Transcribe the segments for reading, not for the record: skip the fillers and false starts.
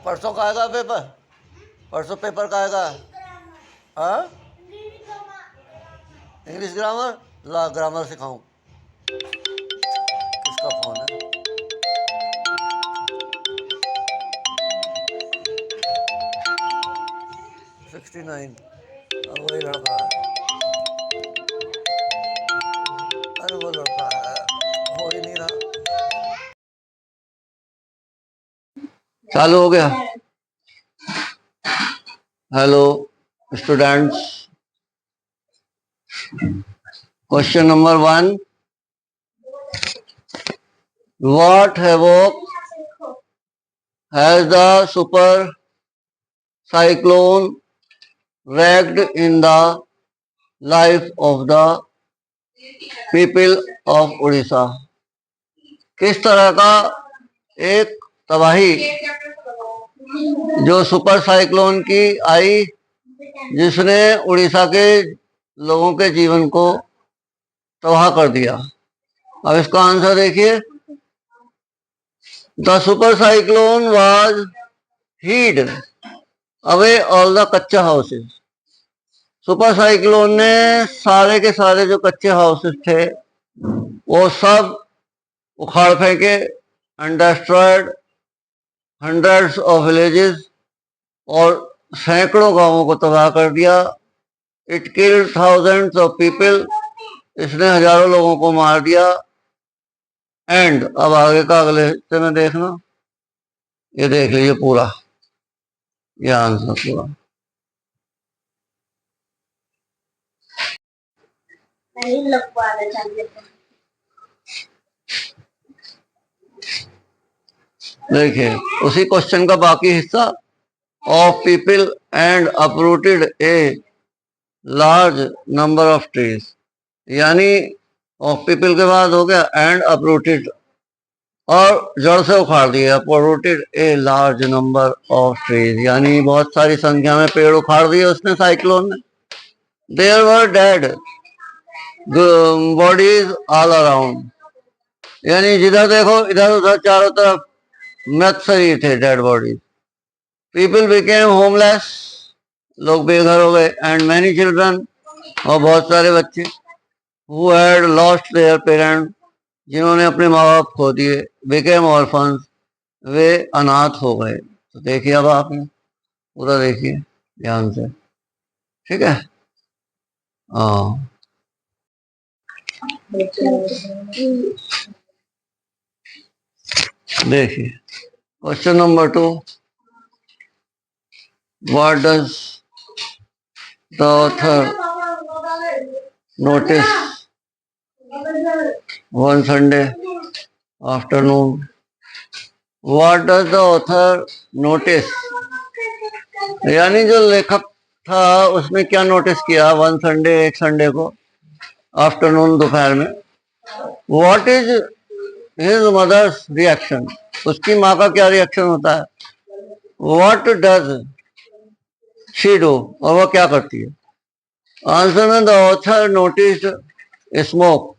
परसों का आएगा पेपर? परसों पेपर का आएगा? हाँ, इंग्लिश ग्रामर। ला ग्रामर सिखाऊं? किसका फोन है? 69। वही लड़का है। अरे वो लड़का है, हो ही नहीं रहा। चालू हो गया। Hello students, question number 1, what havoc has the super cyclone wreaked in the life of the people of Odisha? किस तरह का एक तबाही जो सुपर साइक्लोन की आई, जिसने उड़ीसा के लोगों के जीवन को तबाह कर दिया। अब इसका आंसर देखिए। The super cyclone was heed away all the kachcha houses. Super cyclone ने सारे के सारे जो कच्चे हाउसेस थे वो सब उखाड़ फेंके and destroyed hundreds of villages, और सैकड़ों गांवों को तबाह कर दिया। It killed thousands of people, इसने हजारों लोगों को मार दिया। एंड अब आगे का अगले हिस्से में देखना, ये देख लीजिए पूरा, ये आंसर पूरा। देखिए उसी क्वेश्चन का बाकी हिस्सा। Of people and uprooted a large number of trees, यानी ऑफ पीपल के बाद हो गया एंड अपरूटेड, और जड़ से उखाड़ दिया। Uprooted a large number of trees, यानी बहुत सारी संख्या में पेड़ उखाड़ दिए उसने, साइक्लोन ने। There were dead bodies all around, यानी जिधर देखो इधर उधर चारों तरफ मृत शरीर थे, dead bodies. People became homeless, लोग बेघर हो गए। एंड मैनी चिल्ड्रन, और बहुत सारे बच्चे, who had lost their parents, जिन्होंने अपने माँ बाप खो दिए। बिकेम ऑर्फन्स, वे अनाथ हो गए। तो देखिए अब आपने पूरा देखिए ध्यान से, ठीक है। हाँ, देखिए question number 2, what does the author notice one Sunday afternoon? What does the author notice, यानी जो लेखक था उसने क्या नोटिस किया वन संडे, एक संडे को आफ्टरनून, दोपहर में। What is his mother's reaction, उसकी माँ का क्या रिएक्शन होता है। व्हाट डज शी डू, और वह क्या करती है। आंसर में the author noticed smoke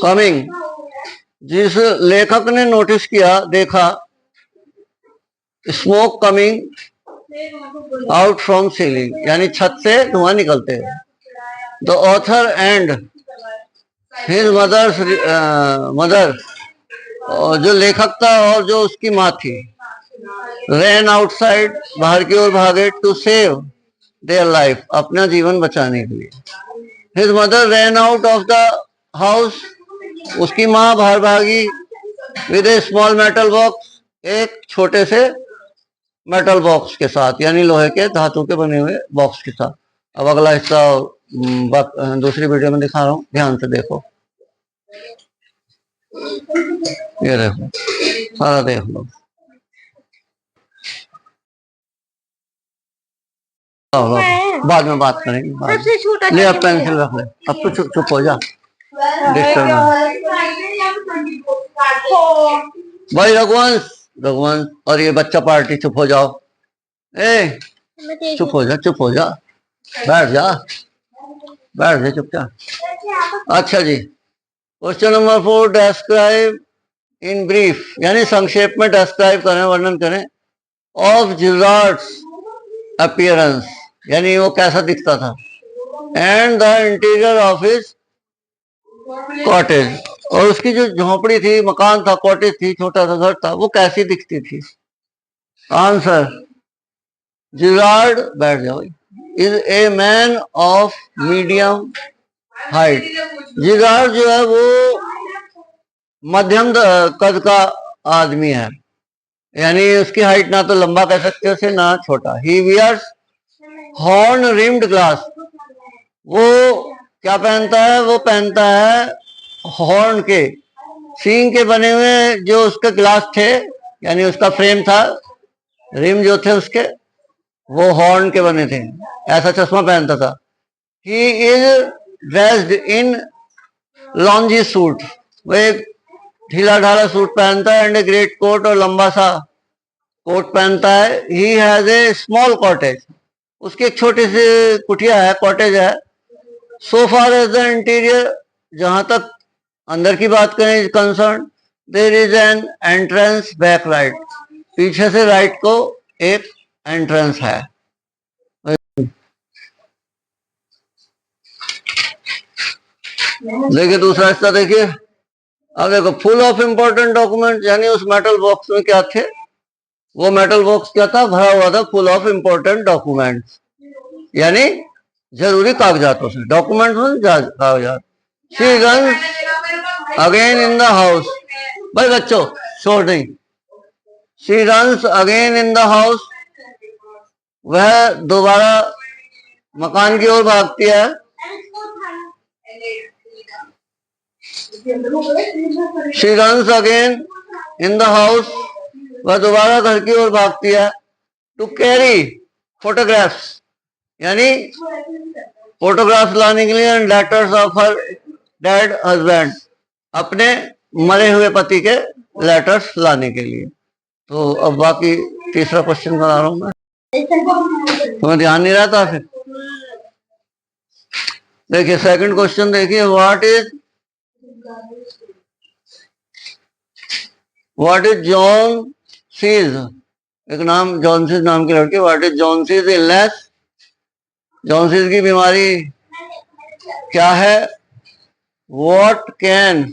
coming, जिस लेखक ने नोटिस किया, देखा smoke coming out from ceiling, यानी छत से धुआं निकलते हैं। The author and his mother, जो लेखक था और जो उसकी माँ थी, रैन आउटसाइड, बाहर की ओर भागे, टू सेव देयर लाइफ, अपना जीवन बचाने के लिए। His mother ran out of the house, उसकी माँ बाहर भागी। With A small metal box, एक छोटे से मेटल बॉक्स के साथ, यानी लोहे के धातु के बने हुए बॉक्स के साथ। अब अगला हिस्सा दूसरी वीडियो में दिखा रहा हूँ, ध्यान से देखो। ये देखो, सारा देख लो। बाद में बात करेंगे। ले अब पेंसिल रख ले, अब तो चुप चुप हो जा, डिस्टर्ब भाई। रघुवंश, रघुवंश और ये बच्चा पार्टी, चुप हो जाओ। ए चुप हो जा, चुप हो जा, बैठ जा, बैठ जा चुपचाप। अच्छा जी, question number 4, describe in brief, यानी संक्षेप में डिस्क्राइब करें, वर्णन करें ऑफ जिरार्ड्स अपीयरेंस, यानी वो कैसा दिखता था, and the interior of his cottage, और उसकी जो झोपड़ी थी, मकान था, कॉटेज थी, छोटा सा घर था, वो कैसी दिखती थी। आंसर, जिरार्ड, बैठ जाओ, is a man of medium height. Gerrard जो है वो मध्यम कद का आदमी है, यानी उसकी हाइट ना तो लंबा कह सकते हो उसे, ना छोटा। ही वियर्स हॉर्न रिम्ड ग्लास, वो क्या पहनता है, वो पहनता है हॉर्न के, सींग के बने हुए जो उसके ग्लास थे, यानी उसका फ्रेम था, रिम जो थे उसके, वो हॉर्न के बने थे, ऐसा चश्मा पहनता था। He is dressed in लॉन्जी suit, वो एक ढीला ढाला सूट पहनता है, एंड ए ग्रेट कोट, और लंबा सा कोट पहनता है। He has a small cottage, उसकी एक छोटी सी कुटिया है, कॉटेज है। सो फार एज द इंटीरियर, जहां तक अंदर की बात करें concern, there is an entrance back right, पीछे से राइट को एक एंट्रेंस है। देखिए दूसरा हिस्सा देखिए, अब देखो फुल ऑफ इंपॉर्टेंट डॉक्यूमेंट, यानी उस मेटल बॉक्स में क्या थे, वो मेटल बॉक्स क्या था, भरा हुआ था फुल ऑफ इंपॉर्टेंट डॉक्यूमेंट्स, यानी जरूरी कागजातों से, डॉक्यूमेंट में कागजात। She runs again in the house, भाई बच्चों छोड़ नहीं, she runs again in the house, वह दोबारा मकान की ओर भागती है। She runs again in the house, वह दोबारा घर की ओर भागती है। टू कैरी फोटोग्राफ्स, यानी फोटोग्राफ्स लाने के लिए, and letters of her dead husband, अपने मरे हुए पति के लेटर्स लाने के लिए। तो अब बाकी तीसरा क्वेश्चन बना रहा हूं मैं, तुम्हें ध्यान नहीं रहता फिर। देखिए सेकंड क्वेश्चन देखिए, व्हाट इज जॉन सीज, एक नाम जॉन सीज नाम की लड़की, what is Johnsy illness, Johnsy की बीमारी क्या है। What can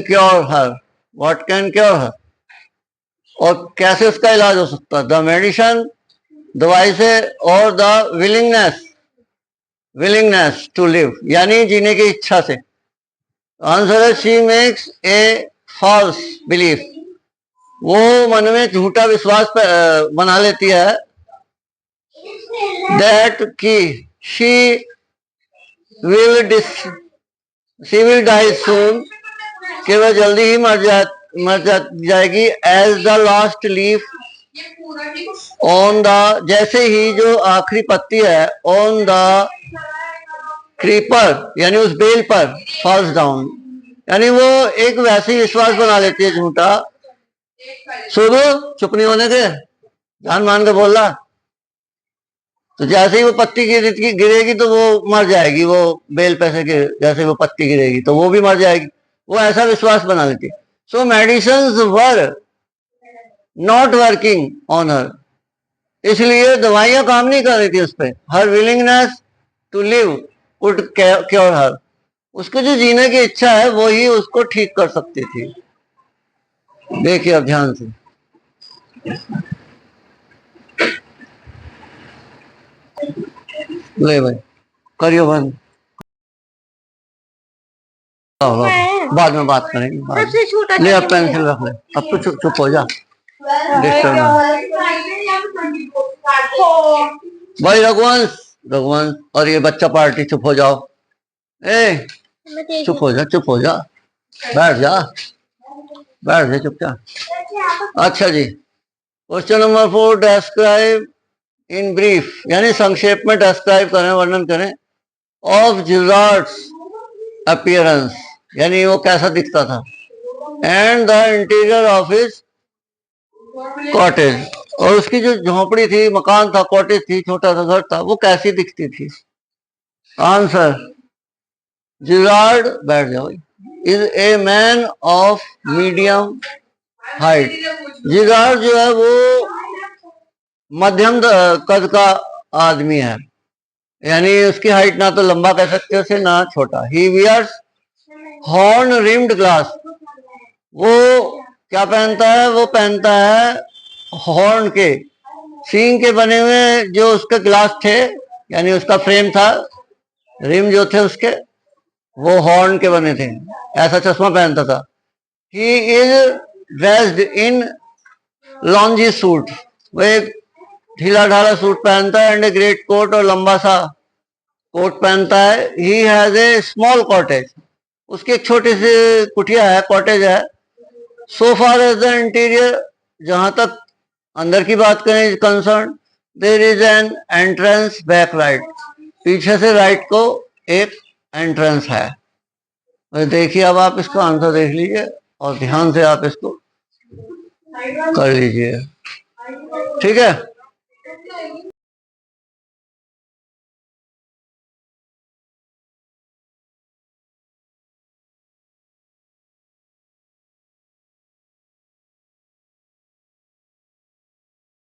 cure her, what can cure her, और कैसे उसका इलाज हो सकता है। द मेडिसिन, दवाई से, और द विलिंगनेस टू लिव, यानी जीने की इच्छा से। आंसर है, she makes a false belief, वो मन में झूठा विश्वास बना लेती है, दैट की शी विल डाई सून, कि वह जल्दी ही मर जाएगी। As the last leaf on the, जैसे ही जो आखिरी पत्ती है, ऑन द क्रीपर, यानी उस बेल पर, फॉल्स डाउन, यानी वो एक वैसी विश्वास बना लेती है झूठा। सुनो चुप नहीं होने के, जान मान के बोल रहा, तो जैसे ही वो पत्ती गिरेगी तो वो मर जाएगी, वो बेल पे से जैसे वो पत्ती गिरेगी तो वो भी मर जाएगी, वो ऐसा विश्वास बना लेती है। So medicines were not working on her, इसलिए दवाइयां काम नहीं कर रही थी उस पर। Her willingness to live would cure her, उसको जो जीने की इच्छा है वो ही उसको ठीक कर सकती थी। देखिए अब ध्यान से, ले भाई करियो बंद, बाद में बात करेंगे, ले अब पेंसिल रख ले, अब तो चुप हो जा, डिस्टर्ब भाई। रघुवंश और ये बच्चा पार्टी, चुप हो जाओ, ए चुप हो जा, बैठ जा चुपचाप। अच्छा जी, question number 4, describe in brief, यानी संक्षेप में डिस्क्राइब करें, वर्णन करें, ऑफ जिरार्ड्स अपीयरेंस, यानी वो कैसा दिखता था, and the interior of his cottage, और उसकी जो झोपड़ी थी, मकान था, कॉटेज थी, छोटा सा घर था, वो कैसी दिखती थी। आंसर, जिरार्ड, बैठ जाओ, is a man of medium height. Jigar जो है वो मध्यम कद का आदमी है, यानी उसकी हाइट ना तो लंबा कह सकते हो उसे, ना छोटा। ही वियर्स हॉर्न रिम्ड ग्लास। वो क्या पहनता है? वो पहनता है हॉर्न के, सींग के बने हुए जो उसके ग्लास थे, यानी उसका फ्रेम था, रिम जो थे उसके वो हॉर्न के बने थे, ऐसा चश्मा पहनता था। He is dressed in लॉन्जी suit. वो एक ढीला ढाला सूट पहनता है, एंड ए ग्रेट कोट, और लंबा सा कोट पहनता है। He has a small cottage. उसकी एक छोटी सी कुटिया है, कॉटेज है। सो फार एज द इंटीरियर, जहां तक अंदर की बात करें concern, there is an entrance back right. पीछे से राइट को एक एंट्रेंस है। देखिए, अब आप इसका आंसर देख लीजिए और ध्यान से आप इसको कर लीजिए, ठीक है।